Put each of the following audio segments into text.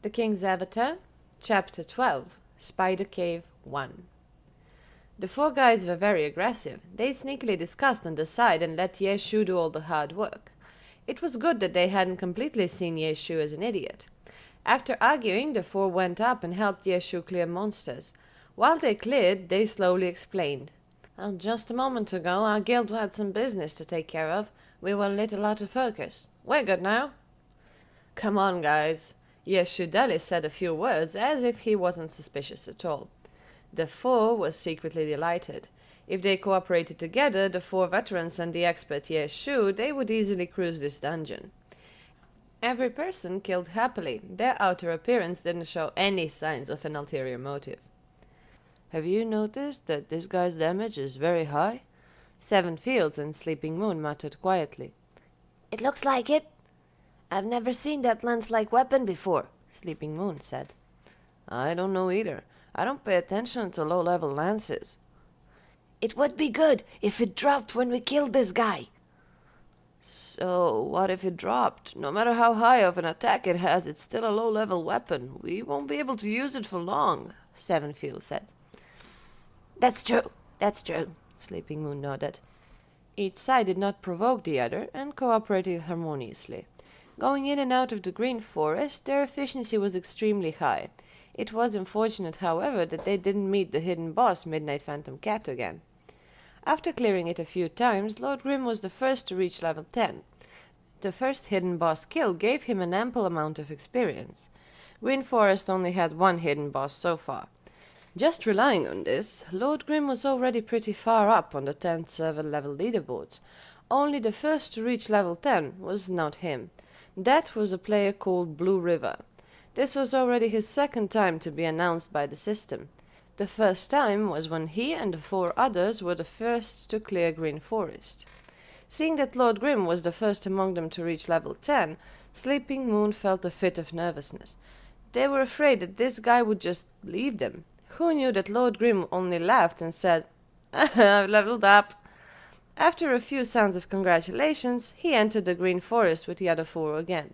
The King's Avatar, Chapter 12, Spider Cave 1. The four guys were very aggressive. They sneakily discussed on the side and let Yeshu do all the hard work. It was good that they hadn't completely seen Yeshu as an idiot. After arguing, the four went up and helped Yeshu clear monsters. While they cleared, they slowly explained. Just a moment ago, our guild had some business to take care of. We were a little out of focus. We're good now. Come on, guys. Yeshu dully said a few words as if he wasn't suspicious at all. The four were secretly delighted. If they cooperated together, the four veterans and the expert Yeshu, they would easily cruise this dungeon. Every person killed happily. Their outer appearance didn't show any signs of an ulterior motive. Have you noticed that this guy's damage is very high? Seven Fields and Sleeping Moon muttered quietly. It looks like it. I've never seen that lance-like weapon before, Sleeping Moon said. I don't know either. I don't pay attention to low-level lances. It would be good if it dropped when we killed this guy. So, what if it dropped? No matter how high of an attack it has, it's still a low-level weapon. We won't be able to use it for long, Seven Fields said. That's true, Sleeping Moon nodded. Each side did not provoke the other and cooperated harmoniously. Going in and out of the green forest, their efficiency was extremely high. It was unfortunate, however, that they didn't meet the hidden boss, Midnight Phantom Cat, again. After clearing it a few times, Lord Grim was the first to reach level 10. The first hidden boss kill gave him an ample amount of experience. Green Forest only had one hidden boss so far. Just relying on this, Lord Grim was already pretty far up on the 10th server level leaderboards. Only the first to reach level 10 was not him. That was a player called Blue River. This was already his second time to be announced by the system. The first time was when he and the four others were the first to clear Green Forest. Seeing that Lord Grim was the first among them to reach level 10, Sleeping Moon felt a fit of nervousness. They were afraid that this guy would just leave them. Who knew that Lord Grim only laughed and said, "I've leveled up." After a few sounds of congratulations, he entered the Green Forest with the other four again.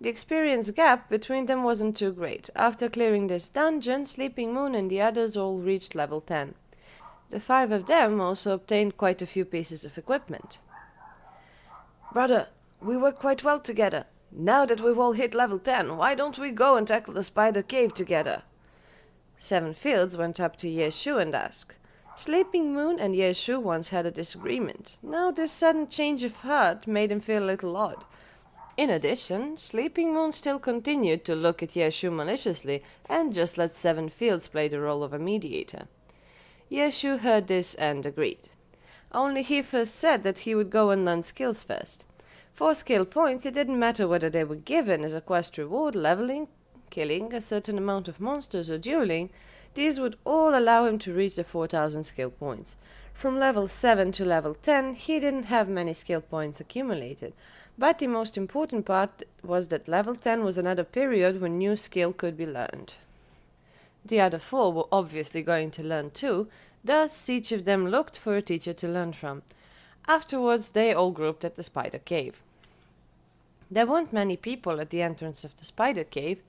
The experience gap between them wasn't too great. After clearing this dungeon, Sleeping Moon and the others all reached level 10. The five of them also obtained quite a few pieces of equipment. Brother, we work quite well together. Now that we've all hit level 10, why don't we go and tackle the Spider Cave together? Seven Fields went up to Yeshu and asked. Sleeping Moon and Yeshu once had a disagreement. Now this sudden change of heart made him feel a little odd. In addition, Sleeping Moon still continued to look at Yeshu maliciously and just let Seven Fields play the role of a mediator. Yeshu heard this and agreed. Only he first said that he would go and learn skills first. For skill points, it didn't matter whether they were given as a quest reward, leveling, killing a certain amount of monsters or dueling. These would all allow him to reach the 4,000 skill points. From level 7 to level 10, he didn't have many skill points accumulated, but the most important part was that level 10 was another period when new skill could be learned. The other four were obviously going to learn too, thus each of them looked for a teacher to learn from. Afterwards, they all grouped at the Spider Cave. There weren't many people at the entrance of the Spider Cave.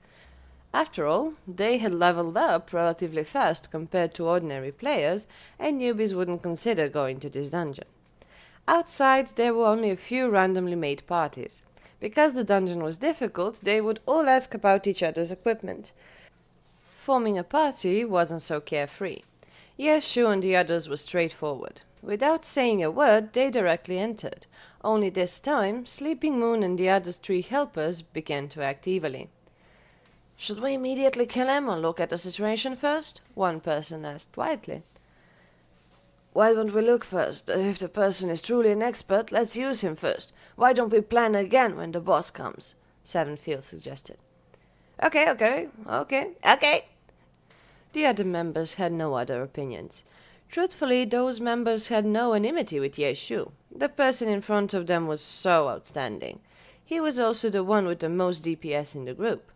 After all, they had leveled up relatively fast compared to ordinary players, and newbies wouldn't consider going to this dungeon. Outside, there were only a few randomly made parties. Because the dungeon was difficult, they would all ask about each other's equipment. Forming a party wasn't so carefree. Yeshu and the others were straightforward. Without saying a word, they directly entered. Only this time, Sleeping Moon and the other three helpers began to act evilly. Should we immediately kill him or look at the situation first? One person asked quietly. Why don't we look first? If the person is truly an expert, let's use him first. Why don't we plan again when the boss comes? Seven Fields suggested. Okay. The other members had no other opinions. Truthfully, those members had no enmity with Yeshu. The person in front of them was so outstanding. He was also the one with the most DPS in the group.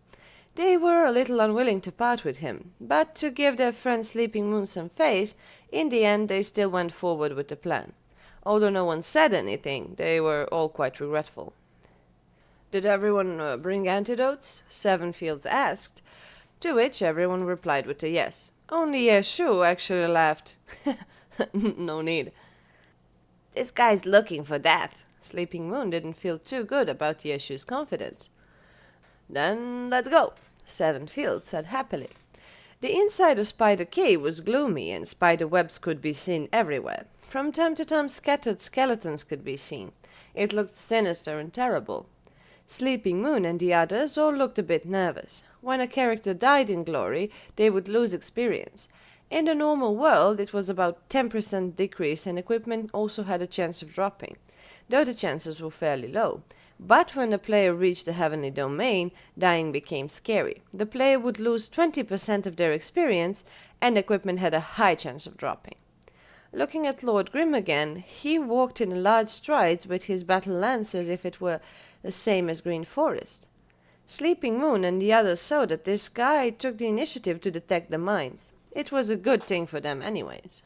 They were a little unwilling to part with him, but to give their friend Sleeping Moon some face, in the end they still went forward with the plan. Although no one said anything, they were all quite regretful. Did everyone bring antidotes? Sevenfields asked, to which everyone replied with a yes. Only Yeshu actually laughed. No need. This guy's looking for death. Sleeping Moon didn't feel too good about Yeshu's confidence. Then let's go, Sevenfields said happily. The inside of Spider Cave was gloomy, and spider webs could be seen everywhere. From time to time scattered skeletons could be seen. It looked sinister and terrible. Sleeping Moon and the others all looked a bit nervous. When a character died in Glory, they would lose experience. In the normal world, it was about 10% decrease, and equipment also had a chance of dropping, though the chances were fairly low. But when the player reached the Heavenly Domain, dying became scary. The player would lose 20% of their experience, and equipment had a high chance of dropping. Looking at Lord Grim again, he walked in large strides with his battle lance as if it were the same as Green Forest. Sleeping Moon and the others saw that this guy took the initiative to detect the mines. It was a good thing for them anyways.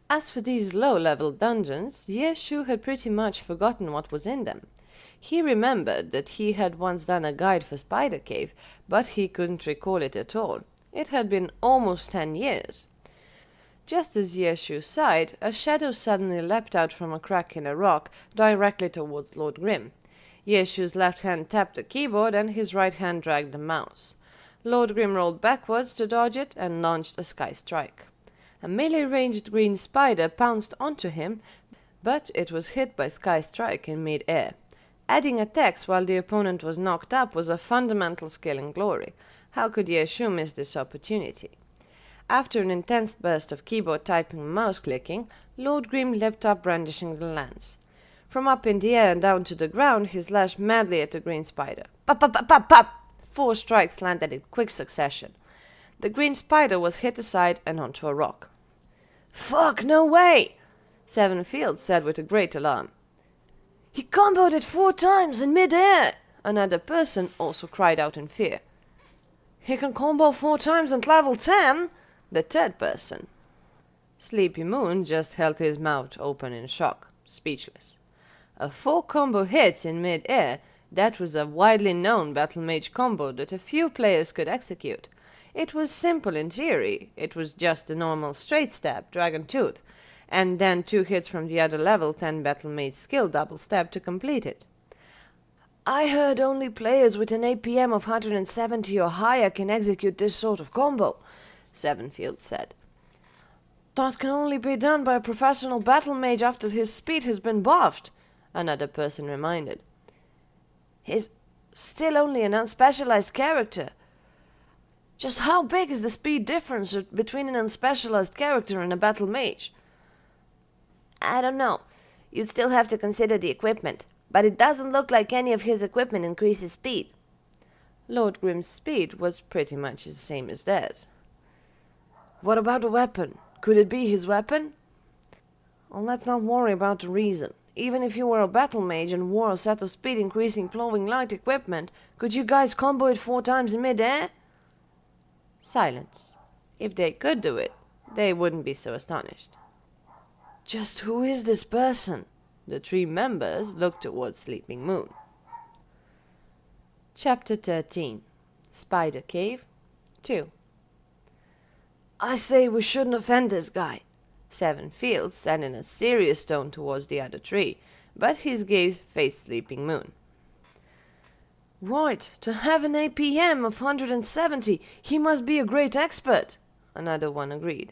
As for these low-level dungeons, Yeshu had pretty much forgotten what was in them. He remembered that he had once done a guide for Spider Cave, but he couldn't recall it at all. It had been almost 10 years. Just as Yeshu sighed, a shadow suddenly leapt out from a crack in a rock directly towards Lord Grim. Yeshu's left hand tapped the keyboard and his right hand dragged the mouse. Lord Grim rolled backwards to dodge it and launched a sky strike. A melee-ranged green spider pounced onto him, but it was hit by Sky Strike in mid-air. Adding attacks while the opponent was knocked up was a fundamental skill in Glory. How could Yeshu miss this opportunity? After an intense burst of keyboard typing and mouse clicking, Lord Grim leapt up brandishing the lance. From up in the air and down to the ground, he slashed madly at the green spider. Pop, pop, pop, pop, pop! 4 strikes landed in quick succession. The green spider was hit aside and onto a rock. Fuck, no way! Sevenfields said with a great alarm. He comboed it 4 times in mid-air! Another person also cried out in fear. He can combo 4 times at level 10? The third person. Sleepy Moon just held his mouth open in shock, speechless. A 4 combo hit in mid-air, that was a widely known battle mage combo that a few players could execute. It was simple in theory. It was just a normal straight stab, Dragon Tooth, and then 2 hits from the other level 10 battle mage skill double stab to complete it. I heard only players with an APM of 170 or higher can execute this sort of combo, Sevenfields said. That can only be done by a professional battle mage after his speed has been buffed, another person reminded. He's still only an unspecialized character. Just how big is the speed difference between an unspecialized character and a battle mage? I don't know. You'd still have to consider the equipment, but it doesn't look like any of his equipment increases speed. Lord Grim's speed was pretty much the same as theirs. What about the weapon? Could it be his weapon? Well, let's not worry about the reason. Even if you were a battle mage and wore a set of speed-increasing flowing light equipment, could you guys combo it 4 times in mid-air? Silence. If they could do it, they wouldn't be so astonished. Just who is this person? The 3 members looked towards Sleeping Moon. Chapter 13. Spider Cave 2. I say we shouldn't offend this guy. Sevenfields said in a serious tone towards the other 3, but his gaze faced Sleeping Moon. Right, to have an APM of 170, he must be a great expert, another one agreed.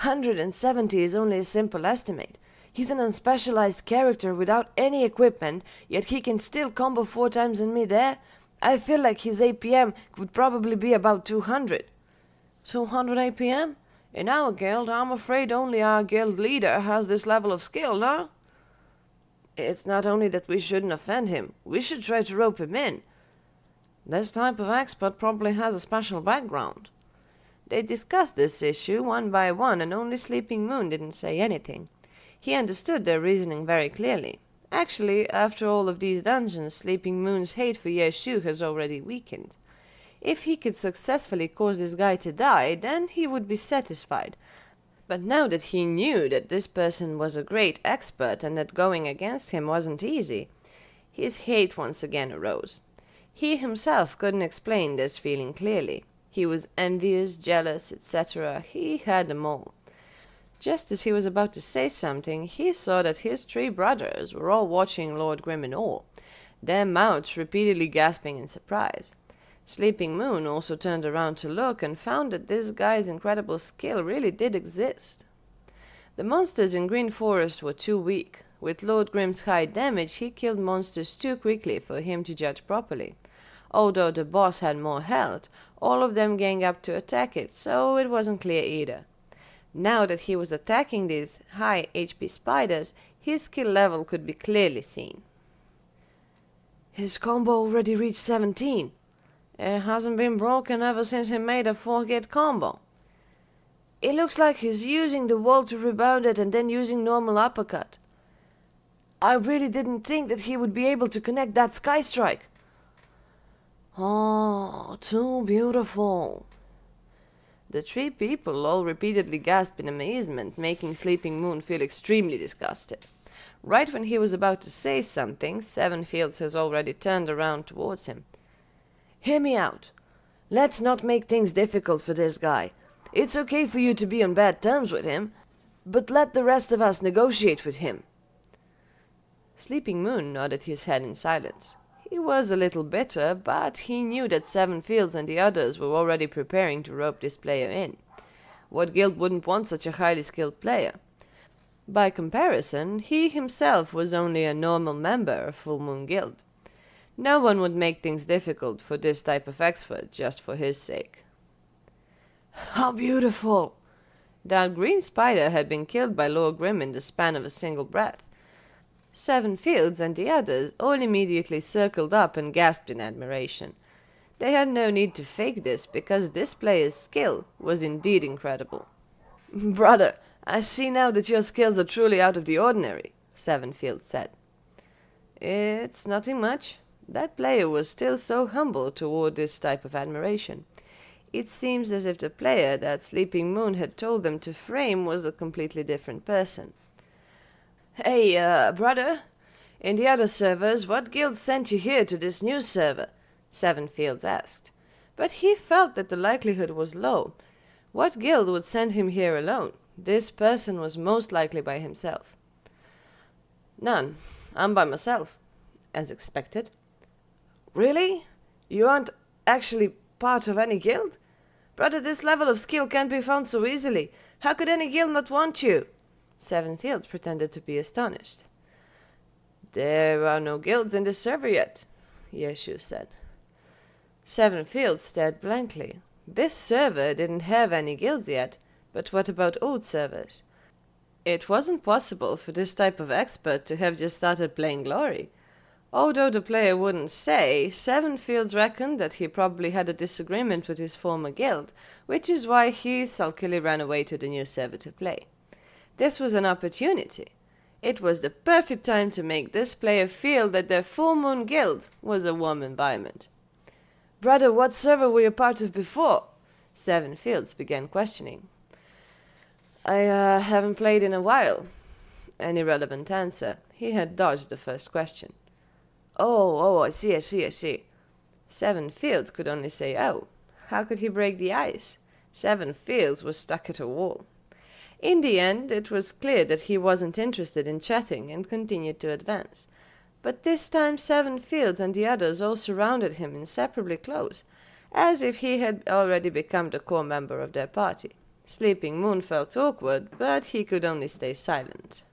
170 is only a simple estimate. He's an unspecialized character without any equipment, yet he can still combo 4 times in mid-air. I feel like his APM would probably be about 200. 200 APM? In our guild, I'm afraid only our guild leader has this level of skill, no? It's not only that we shouldn't offend him, we should try to rope him in. This type of expert probably has a special background. They discussed this issue one by one, and only Sleeping Moon didn't say anything. He understood their reasoning very clearly. Actually, after all of these dungeons, Sleeping Moon's hate for Yeshu has already weakened. If he could successfully cause this guy to die, then he would be satisfied. But now that he knew that this person was a great expert and that going against him wasn't easy, His hate once again arose. He himself couldn't explain this feeling clearly. He was envious, jealous, etc. He had them all. Just as he was about to say something, he saw that his 3 brothers were all watching Lord Grim in awe, their mouths repeatedly gasping in surprise. Sleeping Moon also turned around to look and found that this guy's incredible skill really did exist. The monsters in Green Forest were too weak. With Lord Grim's high damage, he killed monsters too quickly for him to judge properly. Although the boss had more health, all of them gang up to attack it, so it wasn't clear either. Now that he was attacking these high HP spiders, his skill level could be clearly seen. His combo already reached 17. It hasn't been broken ever since he made a 4-hit combo. It looks like he's using the wall to rebound it and then using normal uppercut. I really didn't think that he would be able to connect that Sky Strike. Oh, too beautiful. The 3 people all repeatedly gasped in amazement, making Sleeping Moon feel extremely disgusted. Right when he was about to say something, Seven Fields has already turned around towards him. Hear me out. Let's not make things difficult for this guy. It's okay for you to be on bad terms with him, but let the rest of us negotiate with him. Sleeping Moon nodded his head in silence. He was a little bitter, but he knew that Seven Fields and the others were already preparing to rope this player in. What guild wouldn't want such a highly skilled player? By comparison, he himself was only a normal member of Full Moon Guild. No one would make things difficult for this type of expert just for his sake. How beautiful! That green spider had been killed by Lord Grim in the span of a single breath. Seven Fields and the others all immediately circled up and gasped in admiration. They had no need to fake this, because this player's skill was indeed incredible. Brother, I see now that your skills are truly out of the ordinary, Seven Fields said. It's nothing much. That player was still so humble toward this type of admiration. It seems as if the player that Sleeping Moon had told them to frame was a completely different person. Hey, brother, in the other servers, what guild sent you here to this new server? Seven Fields asked. But he felt that the likelihood was low. What guild would send him here alone? This person was most likely by himself. None. I'm by myself, as expected. Really? You aren't actually part of any guild? Brother, this level of skill can't be found so easily. How could any guild not want you? Seven Fields pretended to be astonished. There are no guilds in this server yet, Yeshu said. Seven Fields stared blankly. This server didn't have any guilds yet, but what about old servers? It wasn't possible for this type of expert to have just started playing Glory. Although the player wouldn't say, Seven Fields reckoned that he probably had a disagreement with his former guild, which is why he sulkily ran away to the new server to play. This was an opportunity. It was the perfect time to make this player feel that their Full Moon Guild was a warm environment. Brother, what server were you part of before? Seven Fields began questioning. I haven't played in a while. An irrelevant answer. He had dodged the first question. Oh, I see. Seven Fields could only say, oh. How could he break the ice? Seven Fields was stuck at a wall. In the end, it was clear that he wasn't interested in chatting and continued to advance. But this time Seven Fields and the others all surrounded him inseparably close, as if he had already become the core member of their party. Sleeping Moon felt awkward, but he could only stay silent.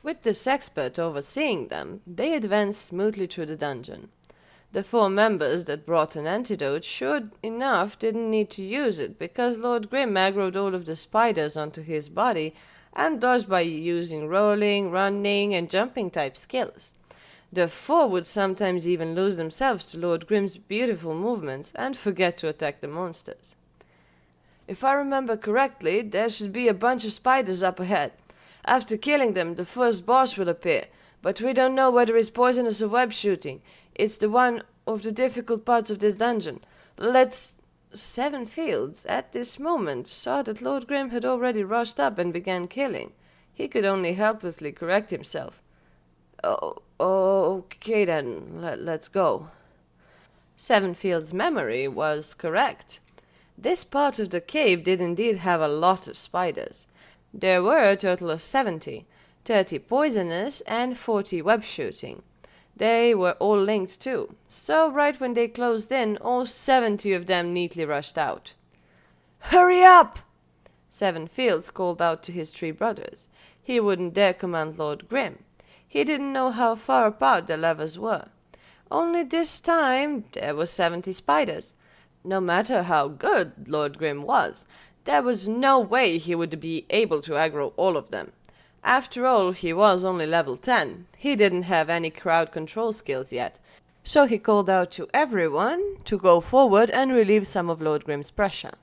With this expert overseeing them, they advanced smoothly through the dungeon. The 4 members that brought an antidote sure enough didn't need to use it, because Lord Grim aggroed all of the spiders onto his body and dodged by using rolling, running, and jumping type skills. The 4 would sometimes even lose themselves to Lord Grim's beautiful movements and forget to attack the monsters. If I remember correctly, there should be a bunch of spiders up ahead. After killing them, the first boss will appear, but we don't know whether it's poisonous or web shooting. It's the one of the difficult parts of this dungeon. Let's... Seven Fields, at this moment, saw that Lord Grim had already rushed up and began killing. He could only helplessly correct himself. Oh, Okay then, let's go. Sevenfield's memory was correct. This part of the cave did indeed have a lot of spiders. There were a total of 70, 30 poisonous and 40 web-shooting. They were all linked too, so right when they closed in, all 70 of them neatly rushed out. Hurry up! Sevenfields called out to his 3 brothers. He wouldn't dare command Lord Grim. He didn't know how far apart the levers were. Only this time there were 70 spiders. No matter how good Lord Grim was, there was no way he would be able to aggro all of them. After all, he was only level 10. He didn't have any crowd control skills yet. So he called out to everyone to go forward and relieve some of Lord Grim's pressure.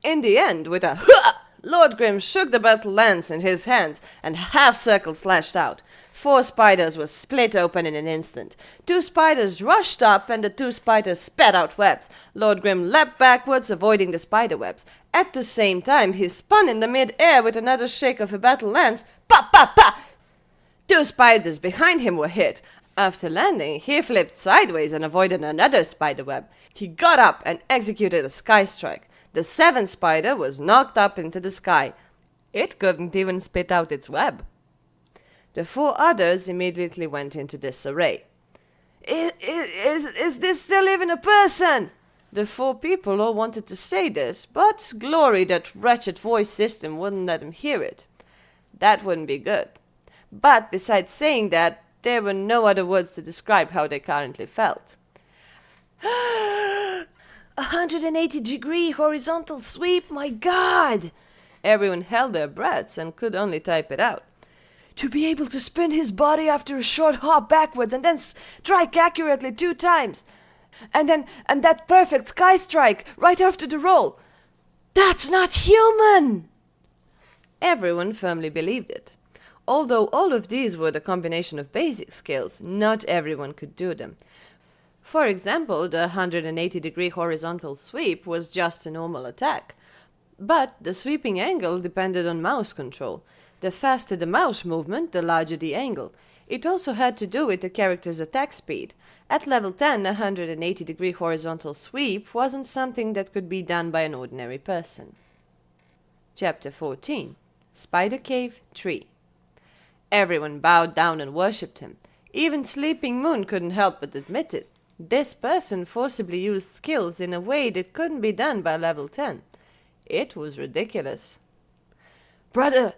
In the end, with a "Hua!" Lord Grim shook the battle lance in his hands, and half-circles slashed out. 4 spiders were split open in an instant. 2 spiders rushed up, and the 2 spiders spat out webs. Lord Grim leapt backwards, avoiding the spider webs. At the same time, he spun in the mid-air with another shake of a battle lance. Pa, pa, pa! 2 spiders behind him were hit. After landing, he flipped sideways and avoided another spider web. He got up and executed a sky strike. The 7th spider was knocked up into the sky. It couldn't even spit out its web. The 4 others immediately went into disarray. Is this still even a person? The 4 people all wanted to say this, but glory that wretched voice system wouldn't let them hear it. That wouldn't be good. But besides saying that, there were no other words to describe how they currently felt. 180-degree horizontal sweep, my God! Everyone held their breaths and could only type it out. To be able to spin his body after a short hop backwards and then strike accurately 2 times. And that perfect sky strike right after the roll. That's not human! Everyone firmly believed it. Although all of these were the combination of basic skills, not everyone could do them. For example, the 180-degree horizontal sweep was just a normal attack. But the sweeping angle depended on mouse control. The faster the mouse movement, the larger the angle. It also had to do with the character's attack speed. At level 10, a 180-degree horizontal sweep wasn't something that could be done by an ordinary person. Chapter 14. Spider Cave Tree. Everyone bowed down and worshipped him. Even Sleeping Moon couldn't help but admit it. This person forcibly used skills in a way that couldn't be done by level 10. It was ridiculous. Brother,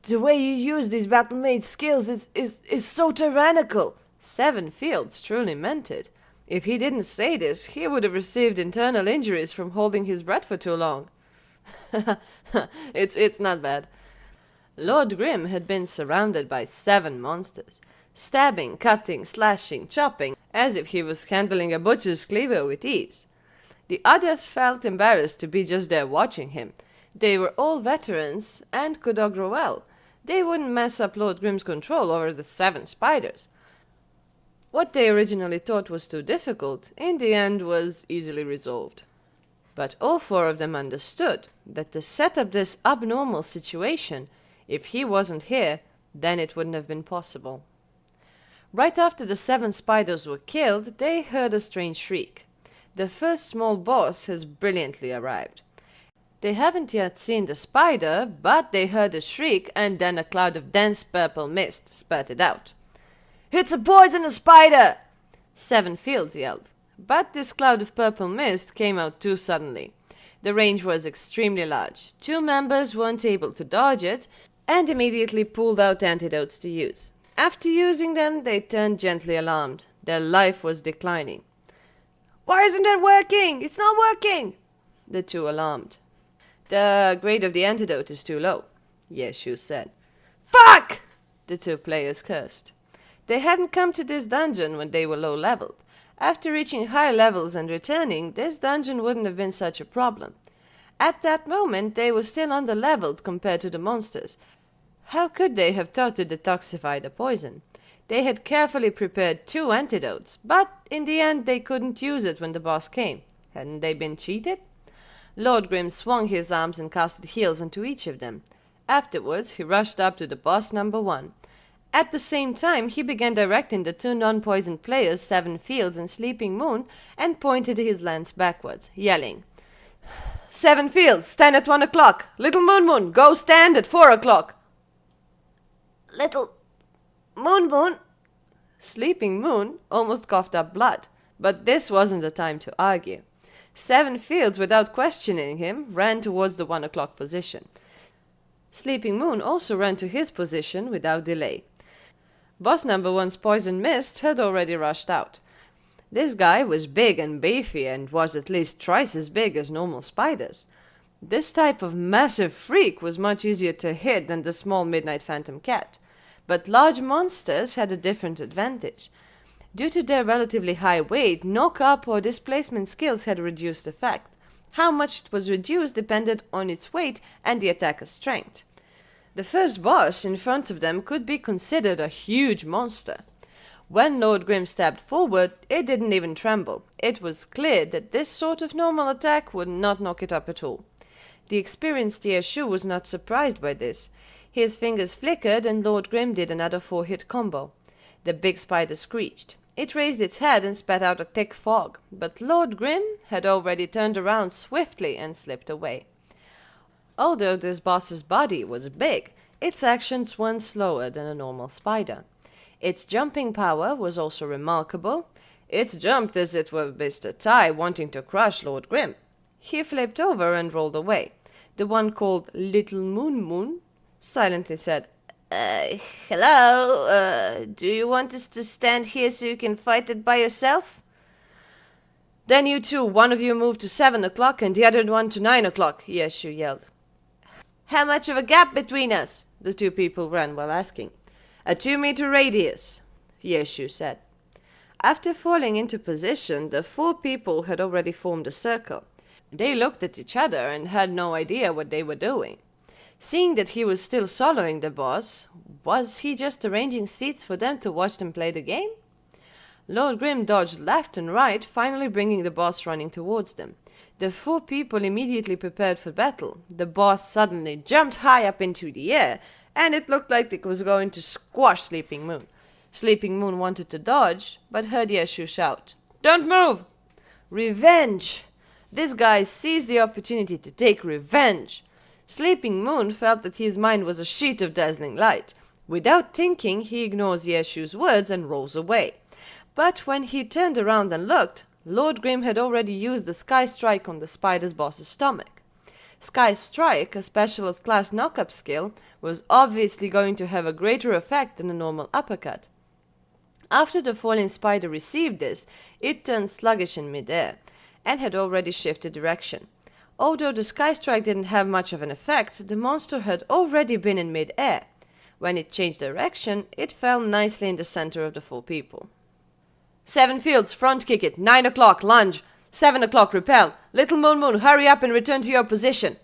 the way you use these battle-made skills is so tyrannical. Sevenfields truly meant it. If he didn't say this, he would have received internal injuries from holding his breath for too long. It's not bad. Lord Grim had been surrounded by 7 monsters, stabbing, cutting, slashing, chopping, as if he was handling a butcher's cleaver with ease. The others felt embarrassed to be just there watching him. They were all veterans and could aggro well. They wouldn't mess up Lord Grim's control over the 7 spiders. What they originally thought was too difficult, in the end was easily resolved. But all 4 of them understood that to set up this abnormal situation, if he wasn't here, then it wouldn't have been possible. Right after the 7 spiders were killed, they heard a strange shriek. The first small boss has brilliantly arrived. They haven't yet seen the spider, but they heard a shriek and then a cloud of dense purple mist spurted out. It's a poisonous spider! Sevenfields yelled. But this cloud of purple mist came out too suddenly. The range was extremely large. 2 members weren't able to dodge it, and immediately pulled out antidotes to use. After using them, they turned gently alarmed. Their life was declining. Why isn't it working? It's not working! The 2 alarmed. The grade of the antidote is too low, Yeshu said. Fuck! The 2 players cursed. They hadn't come to this dungeon when they were low-leveled. After reaching high levels and returning, this dungeon wouldn't have been such a problem. At that moment, they were still under-leveled compared to the monsters. How could they have thought to detoxify the poison? They had carefully prepared 2 antidotes, but in the end they couldn't use it when the boss came. Hadn't they been cheated? Lord Grim swung his arms and casted heals onto each of them. Afterwards, he rushed up to the boss number 1. At the same time, he began directing the two non-poisoned players, Seven Fields and Sleeping Moon, and pointed his lance backwards, yelling, "Seven Fields, stand at 1 o'clock! Little Moon, go stand at 4 o'clock!" Little Moon. Sleeping Moon almost coughed up blood, but this wasn't the time to argue. Seven Fields, without questioning him, ran towards the 1 o'clock position. Sleeping Moon also ran to his position without delay. Boss number one's poison mist had already rushed out. This guy was big and beefy and was at least twice as big as normal spiders. This type of massive freak was much easier to hit than the small midnight phantom cat. But large monsters had a different advantage. Due to their relatively high weight, knock-up or displacement skills had a reduced effect. How much it was reduced depended on its weight and the attacker's strength. The first boss in front of them could be considered a huge monster. When Lord Grim stepped forward, it didn't even tremble. It was clear that this sort of normal attack would not knock it up at all. The experienced Yeshu was not surprised by this. His fingers flickered and Lord Grim did another 4-hit combo. The big spider screeched. It raised its head and spat out a thick fog, but Lord Grim had already turned around swiftly and slipped away. Although this boss's body was big, its actions went slower than a normal spider. Its jumping power was also remarkable. It jumped as it were Mr. Ty wanting to crush Lord Grim. He flipped over and rolled away. The one called Little Moon silently said, Hello, do you want us to stand here so you can fight it by yourself? "Then you two, one of you move to 7 o'clock and the other one to 9 o'clock, Yeshu yelled. How much of a gap between us? The two people ran while asking. "A 2-meter radius," Yeshu said. After falling into position, the 4 people had already formed a circle. They looked at each other and had no idea what they were doing. Seeing that he was still soloing the boss, was he just arranging seats for them to watch them play the game? Lord Grim dodged left and right, finally bringing the boss running towards them. The 4 people immediately prepared for battle. The boss suddenly jumped high up into the air, and it looked like it was going to squash Sleeping Moon. Sleeping Moon wanted to dodge, but heard Yeshu shout, "Don't move!" Revenge! This guy seized the opportunity to take revenge. Sleeping Moon felt that his mind was a sheet of dazzling light. Without thinking, he ignores Yeshu's words and rolls away. But when he turned around and looked, Lord Grim had already used the Sky Strike on the spider's boss's stomach. Sky Strike, a specialist class knock-up skill, was obviously going to have a greater effect than a normal uppercut. After the falling spider received this, it turned sluggish in midair, and had already shifted direction. Although the Sky Strike didn't have much of an effect, the monster had already been in mid-air. When it changed direction, it fell nicely in the center of the 4 people. "Seven Fields, front kick it. 9 o'clock, lunge. 7 o'clock, repel. Little Moon, hurry up and return to your position."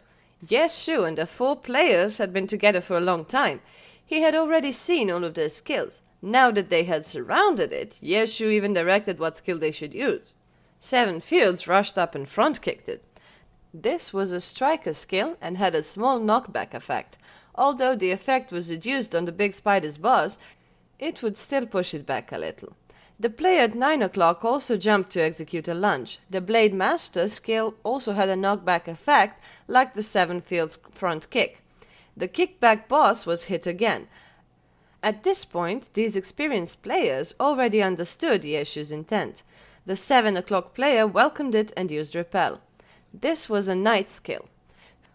Yeshu and the 4 players had been together for a long time. He had already seen all of their skills. Now that they had surrounded it, Yeshu even directed what skill they should use. Seven Fields rushed up and front kicked it. This was a striker skill and had a small knockback effect. Although the effect was reduced on the big spider's boss, it would still push it back a little. The player at 9 o'clock also jumped to execute a lunge. The Blade Master skill also had a knockback effect, like the Seven Fields front kick. The kickback boss was hit again. At this point, these experienced players already understood Yeshu's intent. The 7 o'clock player welcomed it and used repel. This was a night skill.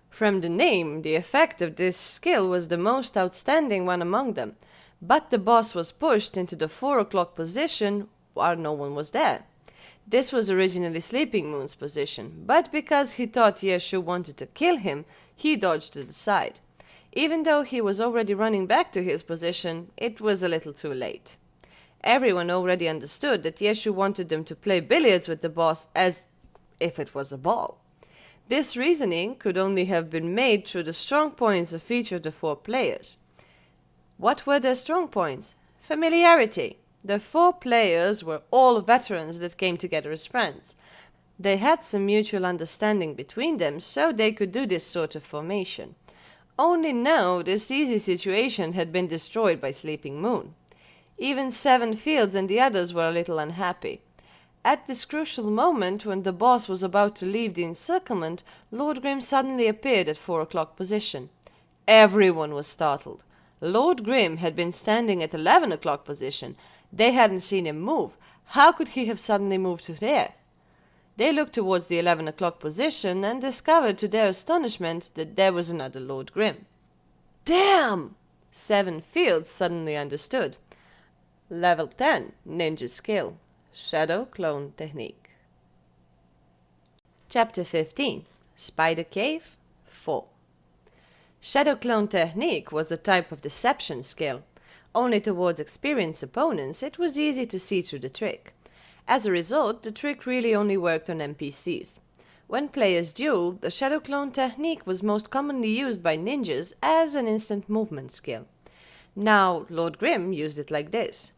From the name, the effect of this skill was the most outstanding one among them. But the boss was pushed into the 4 o'clock position while no one was there. This was originally Sleeping Moon's position, but because he thought Yeshu wanted to kill him, he dodged to the side. Even though he was already running back to his position, it was a little too late. Everyone already understood that Yeshu wanted them to play billiards with the boss as if it was a ball. This reasoning could only have been made through the strong points of each of the 4 players. What were their strong points? Familiarity. The 4 players were all veterans that came together as friends. They had some mutual understanding between them, so they could do this sort of formation. Only now this easy situation had been destroyed by Sleeping Moon. Even Seven Fields and the others were a little unhappy. At this crucial moment, when the boss was about to leave the encirclement, Lord Grim suddenly appeared at 4 o'clock position. Everyone was startled. Lord Grim had been standing at 11 o'clock position. They hadn't seen him move. How could he have suddenly moved to there? They looked towards the 11 o'clock position and discovered to their astonishment that there was another Lord Grim. Damn! Seven Fields suddenly understood. Level 10, Ninja Skill. Shadow Clone Technique. Chapter 15. Spider Cave 4. Shadow Clone Technique was a type of deception skill. Only towards experienced opponents it was easy to see through the trick. As a result, the trick really only worked on NPCs. When players dueled, the Shadow Clone Technique was most commonly used by ninjas as an instant movement skill. Now, Lord Grim used it like this.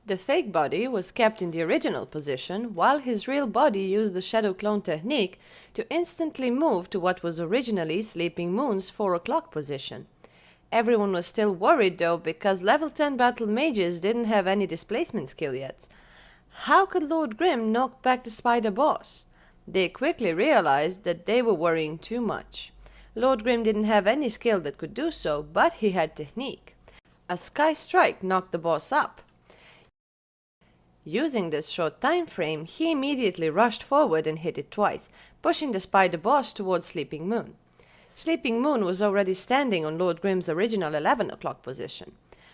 The fake body was kept in the original position, while his real body used the Shadow Clone Technique to instantly move to what was originally Sleeping Moon's 4 o'clock position. Everyone was still worried though, because level 10 battle mages didn't have any displacement skill yet. How could Lord Grim knock back the spider boss? They quickly realized that they were worrying too much. Lord Grim didn't have any skill that could do so, but he had technique. A Sky Strike knocked the boss up. Using this short time frame, he immediately rushed forward and hit it twice, pushing the spider boss towards Sleeping Moon. Sleeping Moon was already standing on Lord Grim's original 11 o'clock position.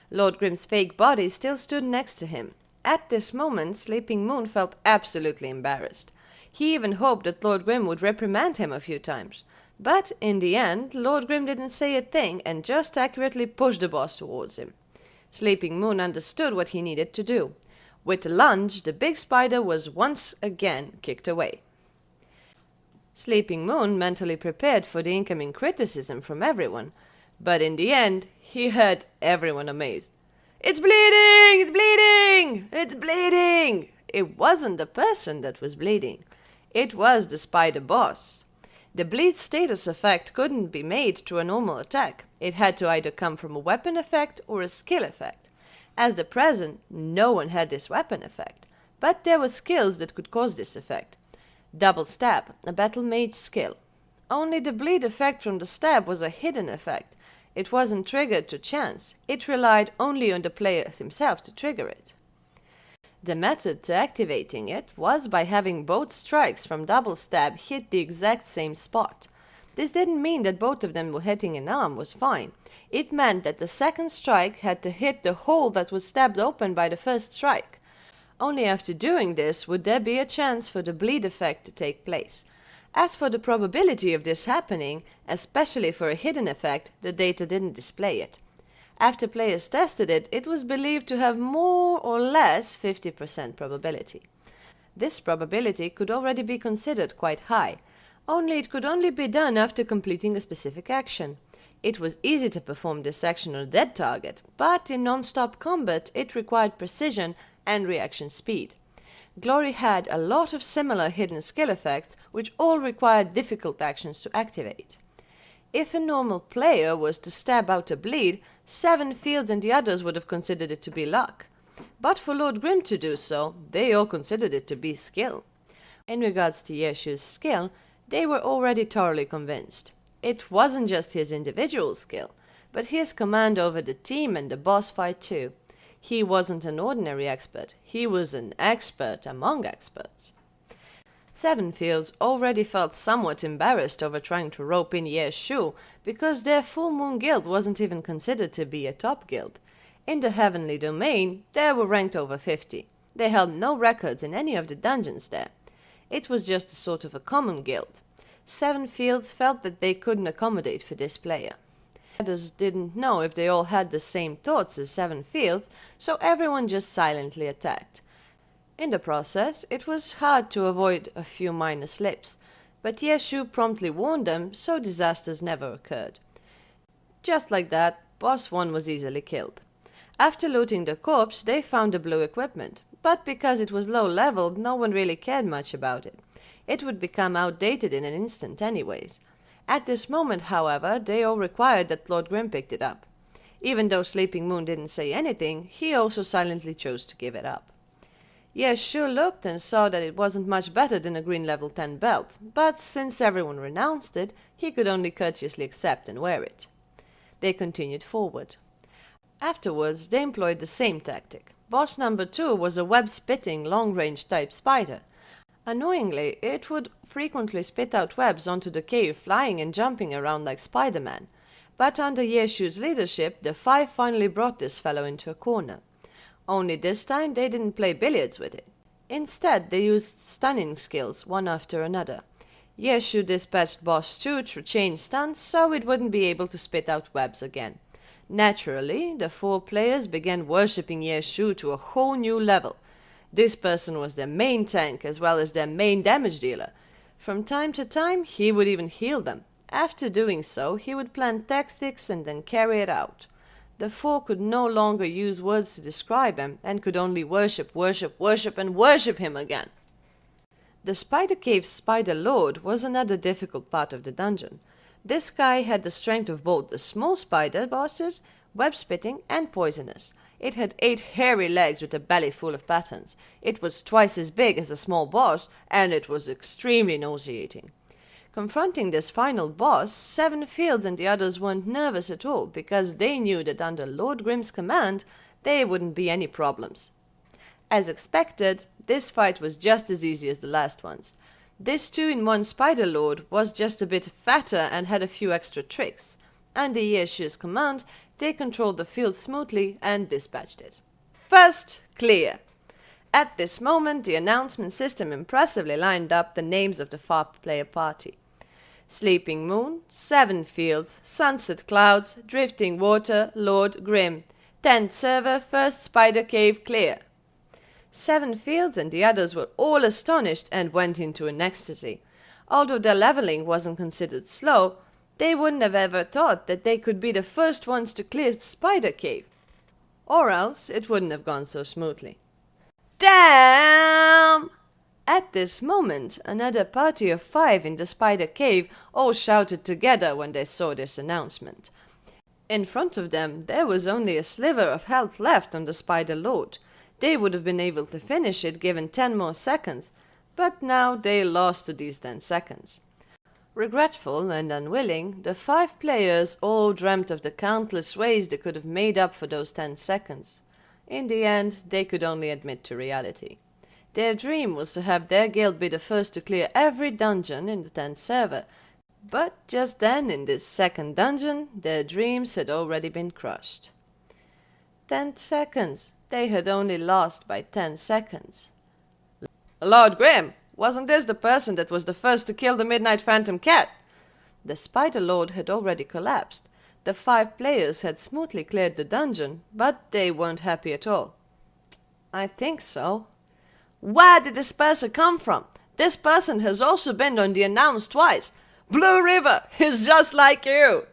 Lord Grim's fake body still stood next to him. At this moment, Sleeping Moon felt absolutely embarrassed. He even hoped that Lord Grim would reprimand him a few times. But in the end, Lord Grim didn't say a thing and just accurately pushed the boss towards him. Sleeping Moon understood what he needed to do. With a lunge, the big spider was once again kicked away. Sleeping Moon mentally prepared for the incoming criticism from everyone, but in the end, he had everyone amazed. "It's bleeding! It's bleeding! It's bleeding!" It wasn't the person that was bleeding. It was the spider boss. The bleed status effect couldn't be made through a normal attack. It had to either come from a weapon effect or a skill effect. As the present, no one had this weapon effect, but there were skills that could cause this effect. Double Stab, a battle mage skill. Only the bleed effect from the stab was a hidden effect. It wasn't triggered to chance. It relied only on the player himself to trigger it. The method to activating it was by having both strikes from Double Stab hit the exact same spot. This didn't mean that both of them were hitting an arm was fine. It meant that the second strike had to hit the hole that was stabbed open by the first strike. Only after doing this would there be a chance for the bleed effect to take place. As for the probability of this happening, especially for a hidden effect, the data didn't display it. After players tested it, it was believed to have more or less 50% probability. This probability could already be considered quite high. Only it could only be done after completing a specific action. It was easy to perform this action on a dead target, but in non-stop combat it required precision and reaction speed. Glory had a lot of similar hidden skill effects, which all required difficult actions to activate. If a normal player was to stab out a bleed, Seven Fields and the others would have considered it to be luck. But for Lord Grim to do so, they all considered it to be skill. In regards to Yeshu's skill, they were already thoroughly convinced. It wasn't just his individual skill, but his command over the team and the boss fight too. He wasn't an ordinary expert, he was an expert among experts. Seven Fields already felt somewhat embarrassed over trying to rope in Yeshu, because their Full Moon Guild wasn't even considered to be a top guild. In the Heavenly Domain, they were ranked over 50. They held no records in any of the dungeons there. It was just a sort of a common guild. Seven Fields felt that they couldn't accommodate for this player. Others didn't know if they all had the same thoughts as Seven Fields, so everyone just silently attacked. In the process, it was hard to avoid a few minor slips, but Yeshu promptly warned them, so disasters never occurred. Just like that, Boss 1 was easily killed. After looting the corpse, they found the blue equipment, but because it was low leveled, no one really cared much about it. It would become outdated in an instant anyways. At this moment, however, they all required that Lord Grim picked it up. Even though Sleeping Moon didn't say anything, he also silently chose to give it up. Yes, sure looked and saw that it wasn't much better than a green level 10 belt, but since everyone renounced it, he could only courteously accept and wear it. They continued forward. Afterwards, they employed the same tactic. Boss number 2 was a web-spitting, long-range type spider. Annoyingly, it would frequently spit out webs onto the cave, flying and jumping around like Spider-Man. But under Yeshu's leadership, the 5 finally brought this fellow into a corner. Only this time they didn't play billiards with it. Instead, they used stunning skills, one after another. Yeshu dispatched Boss 2 through chain stuns so it wouldn't be able to spit out webs again. Naturally, the 4 players began worshipping Yeshu to a whole new level. This person was their main tank as well as their main damage dealer. From time to time, he would even heal them. After doing so, he would plan tactics and then carry it out. The 4 could no longer use words to describe him and could only worship, worship, worship, and worship him again. The Spider Cave's Spider Lord was another difficult part of the dungeon. This guy had the strength of both the small spider bosses, web-spitting, and poisonous. It had 8 hairy legs with a belly full of patterns. It was twice as big as a small boss, and it was extremely nauseating. Confronting this final boss, 7 Fields and the others weren't nervous at all, because they knew that under Lord Grim's command, there wouldn't be any problems. As expected, this fight was just as easy as the last ones. This 2-in-1 Spider Lord was just a bit fatter and had a few extra tricks. Under Yeshu's command, they controlled the field smoothly and dispatched it. First, clear. At this moment, the announcement system impressively lined up the names of the 5-player party. Sleeping Moon, 7 Fields, Sunset Clouds, Drifting Water, Lord Grim. 10th server, first Spider Cave clear. 7 Fields and the others were all astonished and went into an ecstasy. Although their leveling wasn't considered slow, they wouldn't have ever thought that they could be the first ones to clear the Spider Cave. Or else it wouldn't have gone so smoothly. Damn! At this moment, another party of 5 in the Spider Cave all shouted together when they saw this announcement. In front of them, there was only a sliver of health left on the Spider Lord. They would have been able to finish it given 10 more seconds, but now they lost to these 10 seconds. Regretful and unwilling, the 5 players all dreamt of the countless ways they could have made up for those 10 seconds. In the end, they could only admit to reality. Their dream was to have their guild be the first to clear every dungeon in the 10th server, but just then in this second dungeon, their dreams had already been crushed. 10 seconds. They had only lost by 10 seconds. Lord Grim, wasn't this the person that was the first to kill the Midnight Phantom Cat? The Spider Lord had already collapsed. The 5 players had smoothly cleared the dungeon, but they weren't happy at all. I think so. Where did this person come from? This person has also been on the announce twice. Blue River is just like you.